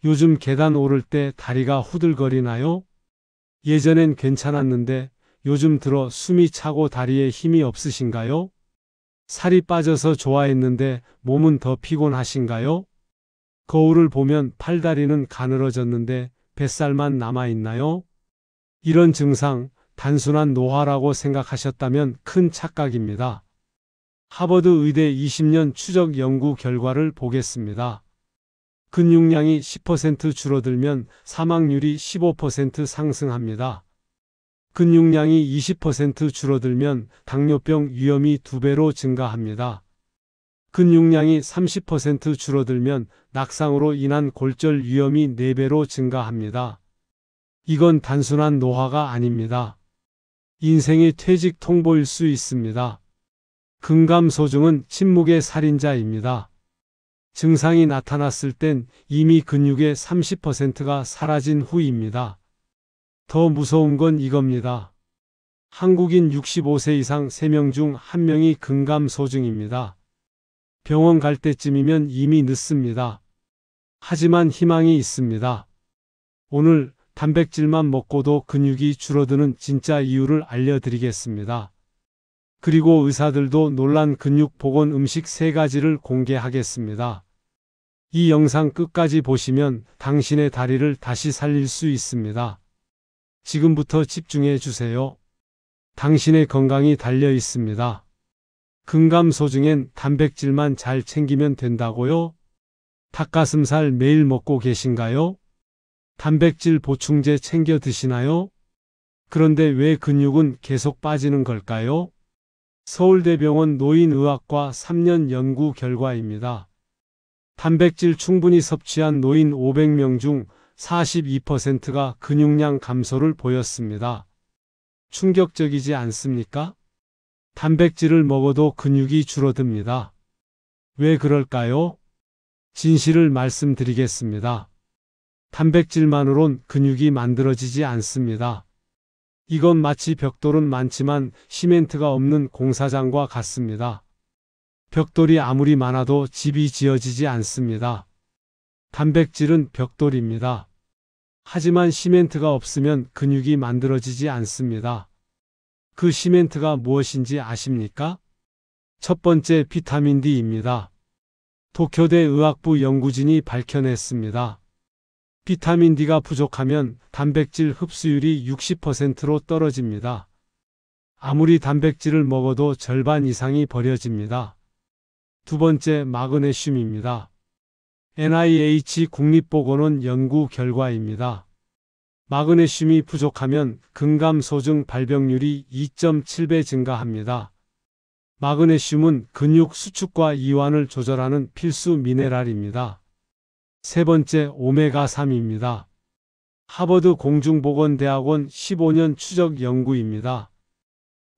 요즘 계단 오를 때 다리가 후들거리나요? 예전엔 괜찮았는데 요즘 들어 숨이 차고 다리에 힘이 없으신가요? 살이 빠져서 좋아했는데 몸은 더 피곤하신가요? 거울을 보면 팔다리는 가늘어졌는데 뱃살만 남아있나요? 이런 증상, 단순한 노화라고 생각하셨다면 큰 착각입니다. 하버드 의대 20년 추적 연구 결과를 보겠습니다. 근육량이 10% 줄어들면 사망률이 15% 상승합니다. 근육량이 20% 줄어들면 당뇨병 위험이 2배로 증가합니다. 근육량이 30% 줄어들면 낙상으로 인한 골절 위험이 4배로 증가합니다. 이건 단순한 노화가 아닙니다. 인생의 퇴직 통보일 수 있습니다. 근감소증은 침묵의 살인자입니다. 증상이 나타났을 땐 이미 근육의 30%가 사라진 후입니다. 더 무서운 건 이겁니다. 한국인 65세 이상 3명 중 1명이 근감소증입니다. 병원 갈 때쯤이면 이미 늦습니다. 하지만 희망이 있습니다. 오늘 단백질만 먹고도 근육이 줄어드는 진짜 이유를 알려드리겠습니다. 그리고 의사들도 놀란 근육 복원 음식 3가지를 공개하겠습니다. 이 영상 끝까지 보시면 당신의 다리를 다시 살릴 수 있습니다. 지금부터 집중해 주세요. 당신의 건강이 달려 있습니다. 근감소증엔 단백질만 잘 챙기면 된다고요? 닭가슴살 매일 먹고 계신가요? 단백질 보충제 챙겨 드시나요? 그런데 왜 근육은 계속 빠지는 걸까요? 서울대병원 노인의학과 3년 연구 결과입니다. 단백질 충분히 섭취한 노인 500명 중 42%가 근육량 감소를 보였습니다. 충격적이지 않습니까? 단백질을 먹어도 근육이 줄어듭니다. 왜 그럴까요? 진실을 말씀드리겠습니다. 단백질만으론 근육이 만들어지지 않습니다. 이건 마치 벽돌은 많지만 시멘트가 없는 공사장과 같습니다. 벽돌이 아무리 많아도 집이 지어지지 않습니다. 단백질은 벽돌입니다. 하지만 시멘트가 없으면 근육이 만들어지지 않습니다. 그 시멘트가 무엇인지 아십니까? 첫 번째 비타민 D입니다. 도쿄대 의학부 연구진이 밝혀냈습니다. 비타민 D가 부족하면 단백질 흡수율이 60%로 떨어집니다. 아무리 단백질을 먹어도 절반 이상이 버려집니다. 두 번째 마그네슘입니다. NIH 국립보건원 연구 결과입니다. 마그네슘이 부족하면 근감소증 발병률이 2.7배 증가합니다. 마그네슘은 근육 수축과 이완을 조절하는 필수 미네랄입니다. 세 번째 오메가3입니다. 하버드 공중보건대학원 15년 추적 연구입니다.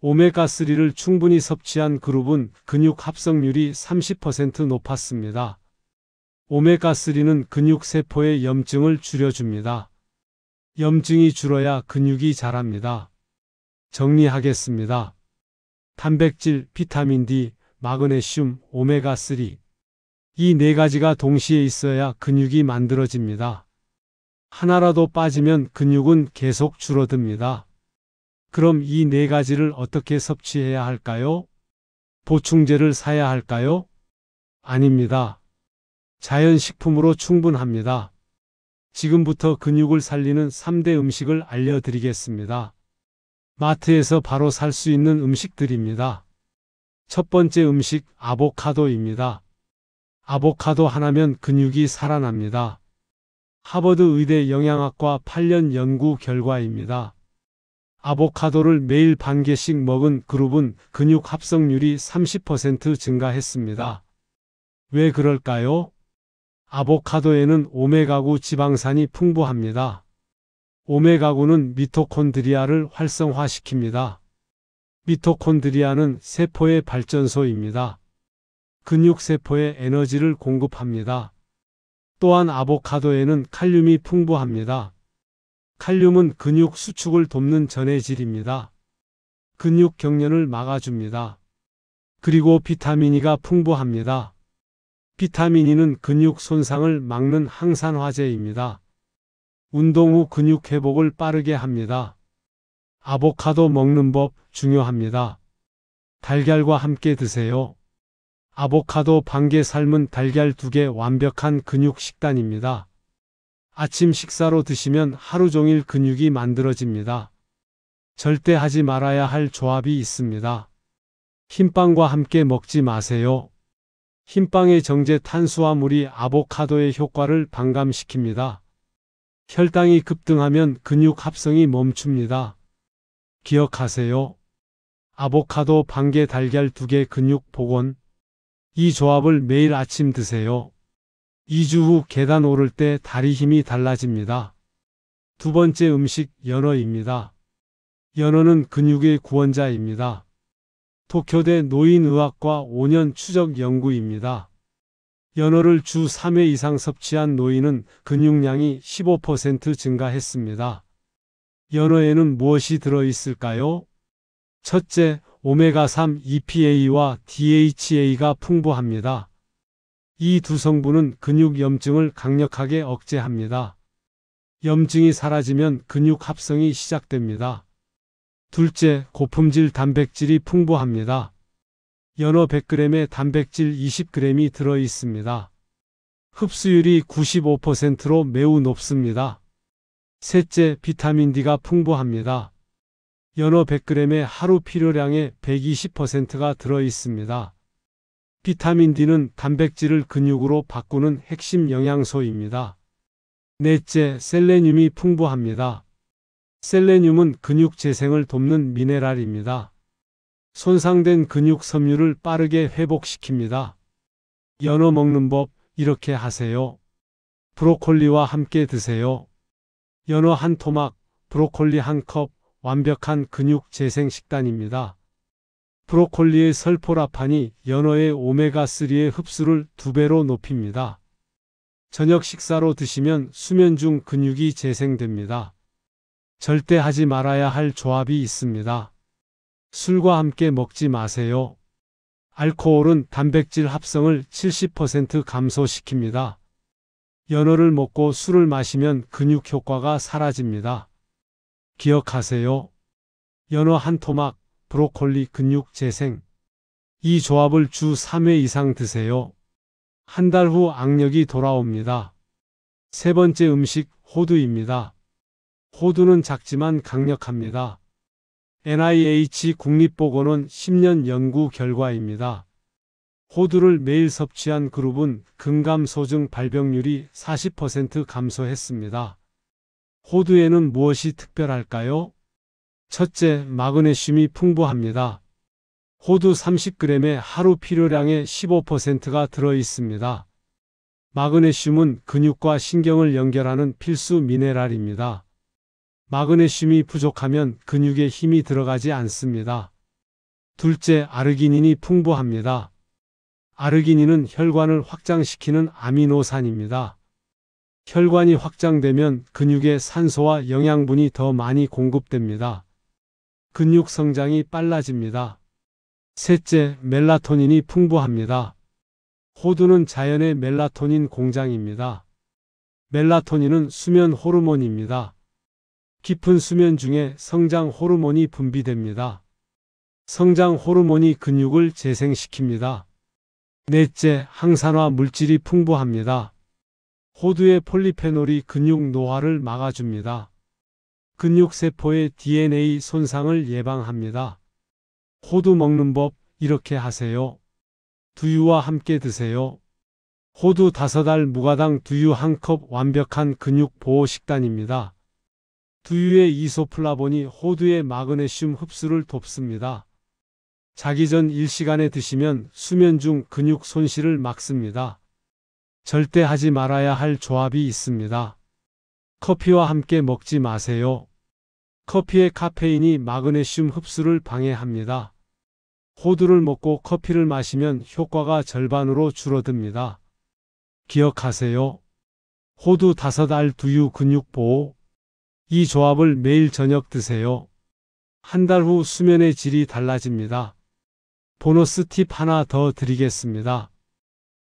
오메가3를 충분히 섭취한 그룹은 근육 합성률이 30% 높았습니다. 오메가3는 근육세포의 염증을 줄여줍니다. 염증이 줄어야 근육이 자랍니다. 정리하겠습니다. 단백질, 비타민 D, 마그네슘, 오메가3. 이 4가지가 동시에 있어야 근육이 만들어집니다. 하나라도 빠지면 근육은 계속 줄어듭니다. 그럼 이 4가지를 어떻게 섭취해야 할까요? 보충제를 사야 할까요? 아닙니다. 자연식품으로 충분합니다. 지금부터 근육을 살리는 3대 음식을 알려드리겠습니다. 마트에서 바로 살 수 있는 음식들입니다. 첫 번째 음식 아보카도입니다. 아보카도 하나면 근육이 살아납니다. 하버드 의대 영양학과 8년 연구 결과입니다. 아보카도를 매일 반 개씩 먹은 그룹은 근육 합성률이 30% 증가했습니다. 왜 그럴까요? 아보카도에는 오메가9 지방산이 풍부합니다. 오메가9는 미토콘드리아를 활성화시킵니다. 미토콘드리아는 세포의 발전소입니다. 근육세포에 에너지를 공급합니다. 또한 아보카도에는 칼륨이 풍부합니다. 칼륨은 근육 수축을 돕는 전해질입니다. 근육 경련을 막아줍니다. 그리고 비타민 E가 풍부합니다. 비타민 E는 근육 손상을 막는 항산화제입니다. 운동 후 근육 회복을 빠르게 합니다. 아보카도 먹는 법 중요합니다. 달걀과 함께 드세요. 아보카도 반개 삶은 달걀 2개 완벽한 근육 식단입니다. 아침 식사로 드시면 하루 종일 근육이 만들어집니다. 절대 하지 말아야 할 조합이 있습니다. 흰빵과 함께 먹지 마세요. 흰빵의 정제 탄수화물이 아보카도의 효과를 반감시킵니다. 혈당이 급등하면 근육 합성이 멈춥니다. 기억하세요. 아보카도 반개 달걀 2개 근육 복원. 이 조합을 매일 아침 드세요. 2주 후 계단 오를 때 다리 힘이 달라집니다. 두 번째 음식 연어입니다. 연어는 근육의 구원자입니다. 도쿄대 노인의학과 5년 추적 연구입니다. 연어를 주 3회 이상 섭취한 노인은 근육량이 15% 증가했습니다. 연어에는 무엇이 들어있을까요? 첫째, 오메가3 EPA와 DHA가 풍부합니다. 이 두 성분은 근육 염증을 강력하게 억제합니다. 염증이 사라지면 근육 합성이 시작됩니다. 둘째, 고품질 단백질이 풍부합니다. 연어 100g에 단백질 20g이 들어있습니다. 흡수율이 95%로 매우 높습니다. 셋째, 비타민 D가 풍부합니다. 연어 100g에 하루 필요량의 120%가 들어있습니다. 비타민 D는 단백질을 근육으로 바꾸는 핵심 영양소입니다. 넷째, 셀레늄이 풍부합니다. 셀레늄은 근육 재생을 돕는 미네랄입니다. 손상된 근육 섬유를 빠르게 회복시킵니다. 연어 먹는 법 이렇게 하세요. 브로콜리와 함께 드세요. 연어 한 토막, 브로콜리 한 컵, 완벽한 근육 재생 식단입니다. 브로콜리의 설포라판이 연어의 오메가3의 흡수를 2배로 높입니다. 저녁 식사로 드시면 수면 중 근육이 재생됩니다. 절대 하지 말아야 할 조합이 있습니다. 술과 함께 먹지 마세요. 알코올은 단백질 합성을 70% 감소시킵니다. 연어를 먹고 술을 마시면 근육 효과가 사라집니다. 기억하세요. 연어 한 토막, 브로콜리 근육 재생. 이 조합을 주 3회 이상 드세요. 한 달 후 악력이 돌아옵니다. 세 번째 음식 호두입니다. 호두는 작지만 강력합니다. NIH 국립보건원 10년 연구 결과입니다. 호두를 매일 섭취한 그룹은 근감소증 발병률이 40% 감소했습니다. 호두에는 무엇이 특별할까요? 첫째, 마그네슘이 풍부합니다. 호두 30g에 하루 필요량의 15%가 들어있습니다. 마그네슘은 근육과 신경을 연결하는 필수 미네랄입니다. 마그네슘이 부족하면 근육에 힘이 들어가지 않습니다. 둘째, 아르기닌이 풍부합니다. 아르기닌은 혈관을 확장시키는 아미노산입니다. 혈관이 확장되면 근육에 산소와 영양분이 더 많이 공급됩니다. 근육 성장이 빨라집니다. 셋째, 멜라토닌이 풍부합니다. 호두는 자연의 멜라토닌 공장입니다. 멜라토닌은 수면 호르몬입니다. 깊은 수면 중에 성장 호르몬이 분비됩니다. 성장 호르몬이 근육을 재생시킵니다. 넷째, 항산화 물질이 풍부합니다. 호두의 폴리페놀이 근육 노화를 막아줍니다. 근육세포의 DNA 손상을 예방합니다. 호두 먹는 법 이렇게 하세요. 두유와 함께 드세요. 호두 5알 무가당 두유 1컵 완벽한 근육 보호 식단입니다. 두유의 이소플라본이 호두의 마그네슘 흡수를 돕습니다. 자기 전 1시간에 드시면 수면 중 근육 손실을 막습니다. 절대 하지 말아야 할 조합이 있습니다. 커피와 함께 먹지 마세요. 커피의 카페인이 마그네슘 흡수를 방해합니다. 호두를 먹고 커피를 마시면 효과가 절반으로 줄어듭니다. 기억하세요. 호두 5알 두유 근육 보호. 이 조합을 매일 저녁 드세요. 한 달 후 수면의 질이 달라집니다. 보너스 팁 하나 더 드리겠습니다.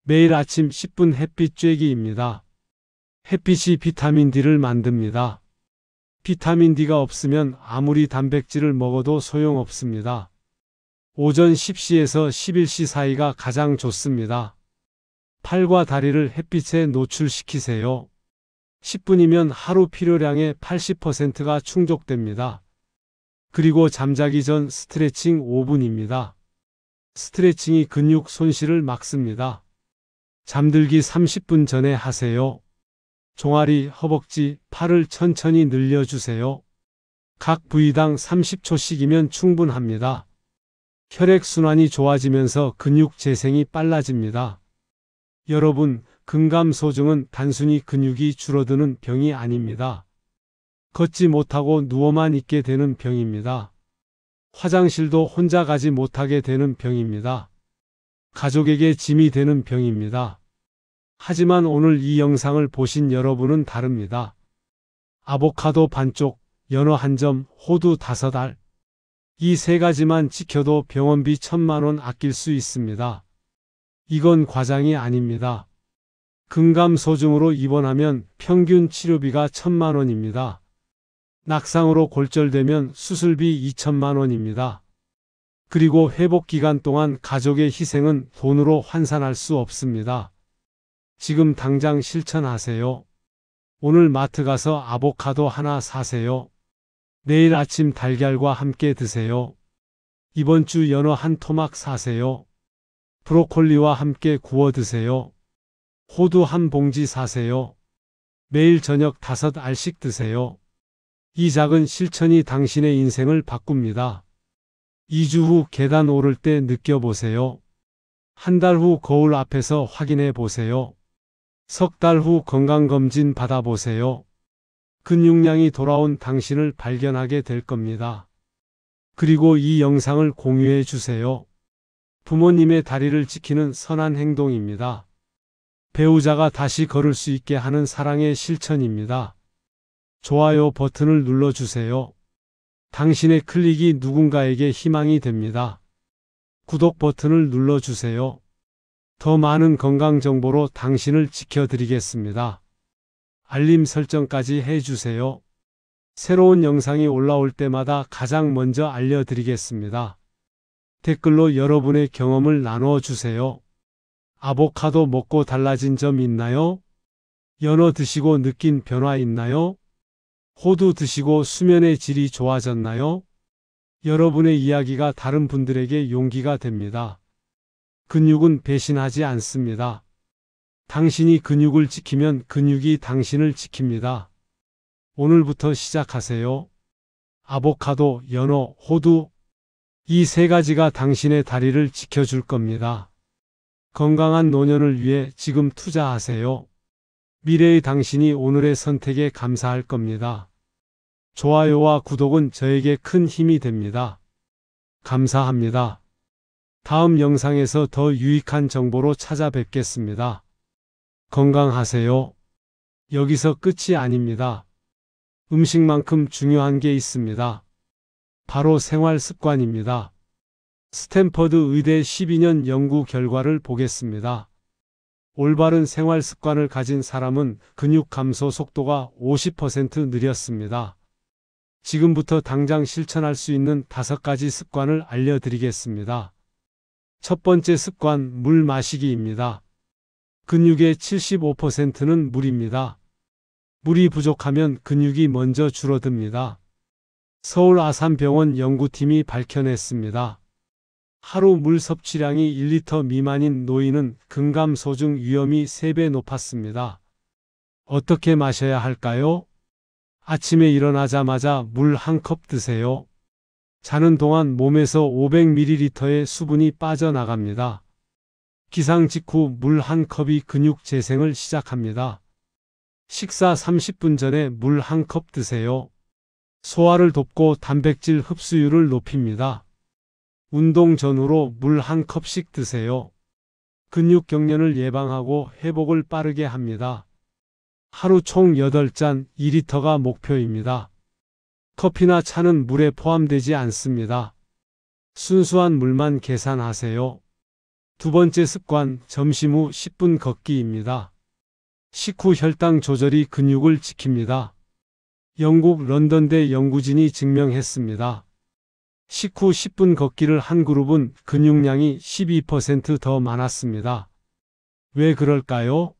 매일 아침 10분 햇빛 쬐기입니다. 햇빛이 비타민 D를 만듭니다. 비타민 D가 없으면 아무리 단백질을 먹어도 소용없습니다. 오전 10시에서 11시 사이가 가장 좋습니다. 팔과 다리를 햇빛에 노출시키세요. 10분이면 하루 필요량의 80%가 충족됩니다. 그리고 잠자기 전 스트레칭 5분입니다. 스트레칭이 근육 손실을 막습니다. 잠들기 30분 전에 하세요. 종아리, 허벅지, 팔을 천천히 늘려주세요. 각 부위당 30초씩이면 충분합니다. 혈액순환이 좋아지면서 근육 재생이 빨라집니다. 여러분, 근감소증은 단순히 근육이 줄어드는 병이 아닙니다. 걷지 못하고 누워만 있게 되는 병입니다. 화장실도 혼자 가지 못하게 되는 병입니다. 가족에게 짐이 되는 병입니다. 하지만 오늘 이 영상을 보신 여러분은 다릅니다. 아보카도 반쪽, 연어 1점, 호두 5알. 이 3가지만 지켜도 병원비 1,000만 원 아낄 수 있습니다. 이건 과장이 아닙니다. 근감소증으로 입원하면 평균 치료비가 1,000만 원입니다. 낙상으로 골절되면 수술비 2,000만 원입니다. 그리고 회복 기간 동안 가족의 희생은 돈으로 환산할 수 없습니다. 지금 당장 실천하세요. 오늘 마트 가서 아보카도 하나 사세요. 내일 아침 달걀과 함께 드세요. 이번 주 연어 1토막 사세요. 브로콜리와 함께 구워 드세요. 호두 1봉지 사세요. 매일 저녁 5알씩 드세요. 이 작은 실천이 당신의 인생을 바꿉니다. 2주 후 계단 오를 때 느껴보세요. 한 달 후 거울 앞에서 확인해 보세요. 석 달 후 건강검진 받아보세요. 근육량이 돌아온 당신을 발견하게 될 겁니다. 그리고 이 영상을 공유해 주세요. 부모님의 다리를 지키는 선한 행동입니다. 배우자가 다시 걸을 수 있게 하는 사랑의 실천입니다. 좋아요 버튼을 눌러주세요. 당신의 클릭이 누군가에게 희망이 됩니다. 구독 버튼을 눌러주세요. 더 많은 건강 정보로 당신을 지켜드리겠습니다. 알림 설정까지 해주세요. 새로운 영상이 올라올 때마다 가장 먼저 알려드리겠습니다. 댓글로 여러분의 경험을 나누어 주세요. 아보카도 먹고 달라진 점 있나요? 연어 드시고 느낀 변화 있나요? 호두 드시고 수면의 질이 좋아졌나요? 여러분의 이야기가 다른 분들에게 용기가 됩니다. 근육은 배신하지 않습니다. 당신이 근육을 지키면 근육이 당신을 지킵니다. 오늘부터 시작하세요. 아보카도, 연어, 호두. 이 3가지가 당신의 다리를 지켜줄 겁니다. 건강한 노년을 위해 지금 투자하세요. 미래의 당신이 오늘의 선택에 감사할 겁니다. 좋아요와 구독은 저에게 큰 힘이 됩니다. 감사합니다. 다음 영상에서 더 유익한 정보로 찾아뵙겠습니다. 건강하세요. 여기서 끝이 아닙니다. 음식만큼 중요한 게 있습니다. 바로 생활 습관입니다. 스탠퍼드 의대 12년 연구 결과를 보겠습니다. 올바른 생활 습관을 가진 사람은 근육 감소 속도가 50% 느렸습니다. 지금부터 당장 실천할 수 있는 5가지 습관을 알려드리겠습니다. 첫 번째 습관, 물 마시기입니다. 근육의 75%는 물입니다. 물이 부족하면 근육이 먼저 줄어듭니다. 서울 아산병원 연구팀이 밝혀냈습니다. 하루 물 섭취량이 1리터 미만인 노인은 근감소증 위험이 3배 높았습니다. 어떻게 마셔야 할까요? 아침에 일어나자마자 물 1컵 드세요. 자는 동안 몸에서 500ml의 수분이 빠져나갑니다. 기상 직후 물 1컵이 근육 재생을 시작합니다. 식사 30분 전에 물 1컵 드세요. 소화를 돕고 단백질 흡수율을 높입니다. 운동 전후로 물 1컵씩 드세요. 근육 경련을 예방하고 회복을 빠르게 합니다. 하루 총 8잔 2리터가 목표입니다. 커피나 차는 물에 포함되지 않습니다. 순수한 물만 계산하세요. 두 번째 습관, 점심 후 10분 걷기입니다. 식후 혈당 조절이 근육을 지킵니다. 영국 런던대 연구진이 증명했습니다. 식후 10분 걷기를 한 그룹은 근육량이 12% 더 많았습니다. 왜 그럴까요?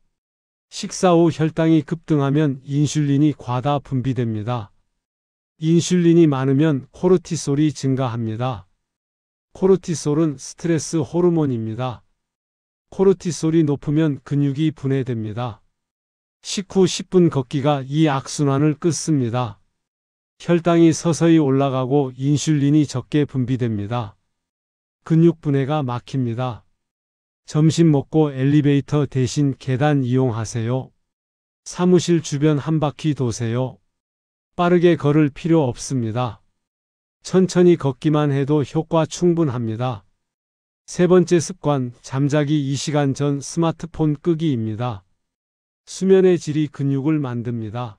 식사 후 혈당이 급등하면 인슐린이 과다 분비됩니다. 인슐린이 많으면 코르티솔이 증가합니다. 코르티솔은 스트레스 호르몬입니다. 코르티솔이 높으면 근육이 분해됩니다. 식후 10분 걷기가 이 악순환을 끊습니다. 혈당이 서서히 올라가고 인슐린이 적게 분비됩니다. 근육 분해가 막힙니다. 점심 먹고 엘리베이터 대신 계단 이용하세요. 사무실 주변 한 바퀴 도세요. 빠르게 걸을 필요 없습니다. 천천히 걷기만 해도 효과 충분합니다. 세 번째 습관, 잠자기 2시간 전 스마트폰 끄기입니다. 수면의 질이 근육을 만듭니다.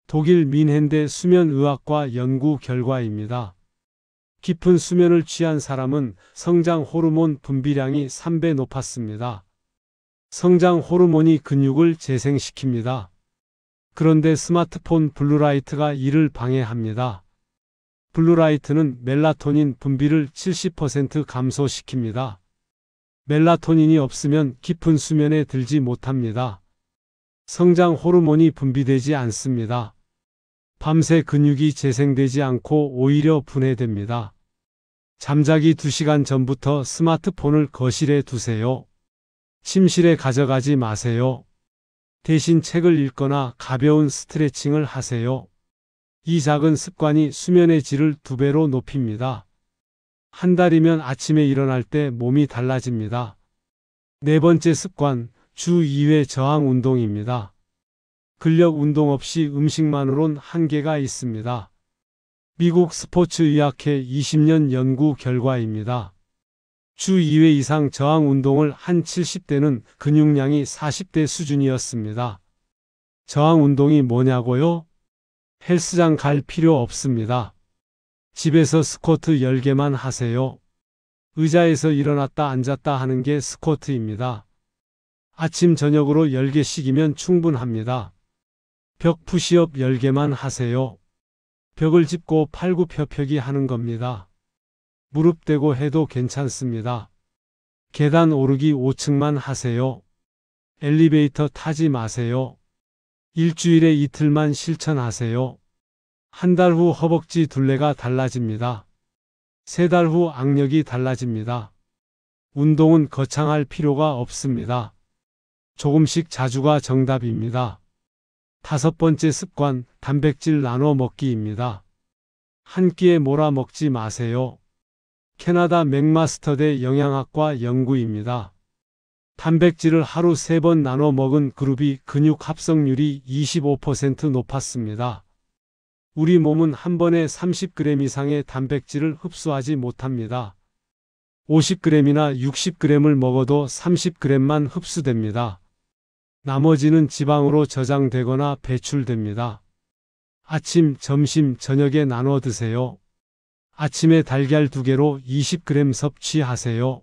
독일 민헨대 수면의학과 연구 결과입니다. 깊은 수면을 취한 사람은 성장 호르몬 분비량이 3배 높았습니다. 성장 호르몬이 근육을 재생시킵니다. 그런데 스마트폰 블루라이트가 이를 방해합니다. 블루라이트는 멜라토닌 분비를 70% 감소시킵니다. 멜라토닌이 없으면 깊은 수면에 들지 못합니다. 성장 호르몬이 분비되지 않습니다. 밤새 근육이 재생되지 않고 오히려 분해됩니다. 잠자기 2시간 전부터 스마트폰을 거실에 두세요. 침실에 가져가지 마세요. 대신 책을 읽거나 가벼운 스트레칭을 하세요. 이 작은 습관이 수면의 질을 2배로 높입니다. 한 달이면 아침에 일어날 때 몸이 달라집니다. 네 번째 습관, 주 2회 저항 운동입니다. 근력 운동 없이 음식만으론 한계가 있습니다. 미국 스포츠의학회 20년 연구 결과입니다. 주 2회 이상 저항 운동을 한 70대는 근육량이 40대 수준이었습니다. 저항 운동이 뭐냐고요? 헬스장 갈 필요 없습니다. 집에서 스쿼트 10개만 하세요. 의자에서 일어났다 앉았다 하는 게 스쿼트입니다. 아침 저녁으로 10개씩이면 충분합니다. 벽 푸시업 10개만 하세요. 벽을 짚고 팔굽혀펴기 하는 겁니다. 무릎 대고 해도 괜찮습니다. 계단 오르기 5층만 하세요. 엘리베이터 타지 마세요. 일주일에 이틀만 실천하세요. 한 달 후 허벅지 둘레가 달라집니다. 3달 후 악력이 달라집니다. 운동은 거창할 필요가 없습니다. 조금씩 자주가 정답입니다. 5번째 습관, 단백질 나눠 먹기입니다. 한 끼에 몰아 먹지 마세요. 캐나다 맥마스터대 영양학과 연구입니다. 단백질을 하루 3번 나눠 먹은 그룹이 근육 합성률이 25% 높았습니다. 우리 몸은 한 번에 30g 이상의 단백질을 흡수하지 못합니다. 50g이나 60g을 먹어도 30g만 흡수됩니다. 나머지는 지방으로 저장되거나 배출됩니다. 아침, 점심, 저녁에 나눠 드세요. 아침에 달걀 2개로 20g 섭취하세요.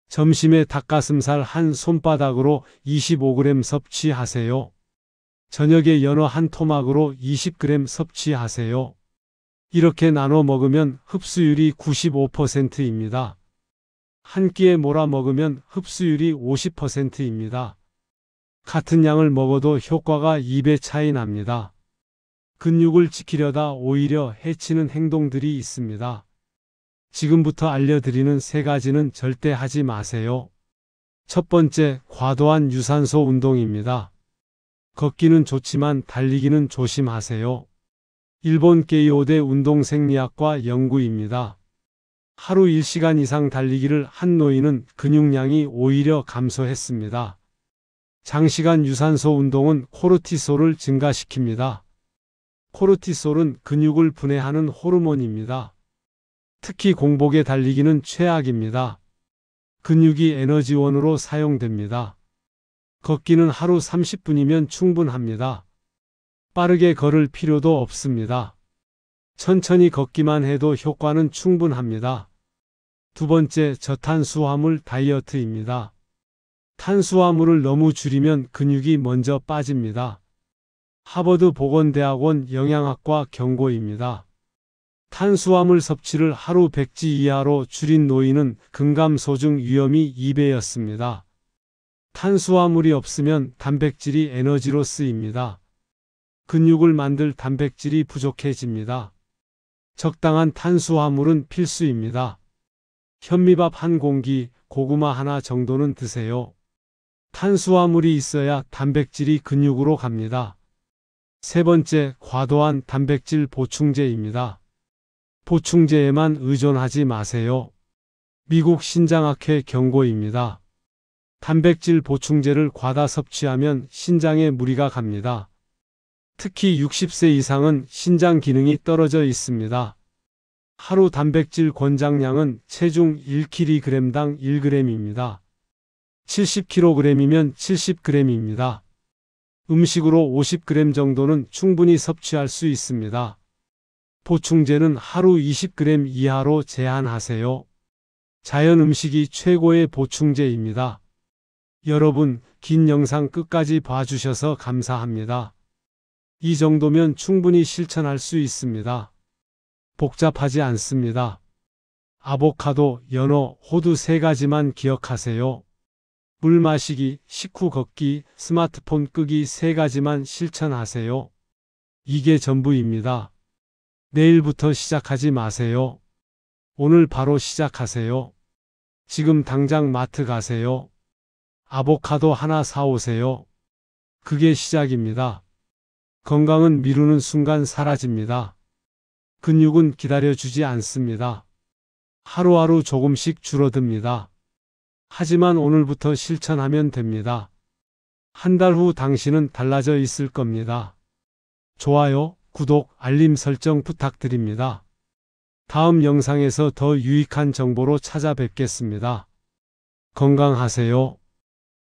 점심에 닭가슴살 한 손바닥으로 25g 섭취하세요. 저녁에 연어 한 토막으로 20g 섭취하세요. 이렇게 나눠 먹으면 흡수율이 95%입니다. 한 끼에 몰아 먹으면 흡수율이 50%입니다. 같은 양을 먹어도 효과가 2배 차이 납니다. 근육을 지키려다 오히려 해치는 행동들이 있습니다. 지금부터 알려드리는 3가지는 절대 하지 마세요. 첫 번째, 과도한 유산소 운동입니다. 걷기는 좋지만 달리기는 조심하세요. 일본 게이오대 운동생리학과 연구입니다. 하루 1시간 이상 달리기를 한 노인은 근육량이 오히려 감소했습니다. 장시간 유산소 운동은 코르티솔을 증가시킵니다. 코르티솔은 근육을 분해하는 호르몬입니다. 특히 공복에 달리기는 최악입니다. 근육이 에너지원으로 사용됩니다. 걷기는 하루 30분이면 충분합니다. 빠르게 걸을 필요도 없습니다. 천천히 걷기만 해도 효과는 충분합니다. 두 번째, 저탄수화물 다이어트입니다. 탄수화물을 너무 줄이면 근육이 먼저 빠집니다. 하버드 보건대학원 영양학과 경고입니다. 탄수화물 섭취를 하루 100지 이하로 줄인 노인은 근감소증 위험이 2배였습니다. 탄수화물이 없으면 단백질이 에너지로 쓰입니다. 근육을 만들 단백질이 부족해집니다. 적당한 탄수화물은 필수입니다. 현미밥 한 공기, 고구마 하나 정도는 드세요. 탄수화물이 있어야 단백질이 근육으로 갑니다. 세 번째, 과도한 단백질 보충제입니다. 보충제에만 의존하지 마세요. 미국 신장학회 경고입니다. 단백질 보충제를 과다 섭취하면 신장에 무리가 갑니다. 특히 60세 이상은 신장 기능이 떨어져 있습니다. 하루 단백질 권장량은 체중 1kg당 1g입니다. 70kg이면 70g입니다. 음식으로 50g 정도는 충분히 섭취할 수 있습니다. 보충제는 하루 20g 이하로 제한하세요. 자연 음식이 최고의 보충제입니다. 여러분, 긴 영상 끝까지 봐주셔서 감사합니다. 이 정도면 충분히 실천할 수 있습니다. 복잡하지 않습니다. 아보카도, 연어, 호두 3가지만 기억하세요. 물 마시기, 식후 걷기, 스마트폰 끄기 3가지만 실천하세요. 이게 전부입니다. 내일부터 시작하지 마세요. 오늘 바로 시작하세요. 지금 당장 마트 가세요. 아보카도 하나 사오세요. 그게 시작입니다. 건강은 미루는 순간 사라집니다. 근육은 기다려주지 않습니다. 하루하루 조금씩 줄어듭니다. 하지만 오늘부터 실천하면 됩니다. 한 달 후 당신은 달라져 있을 겁니다. 좋아요, 구독, 알림 설정 부탁드립니다. 다음 영상에서 더 유익한 정보로 찾아뵙겠습니다. 건강하세요.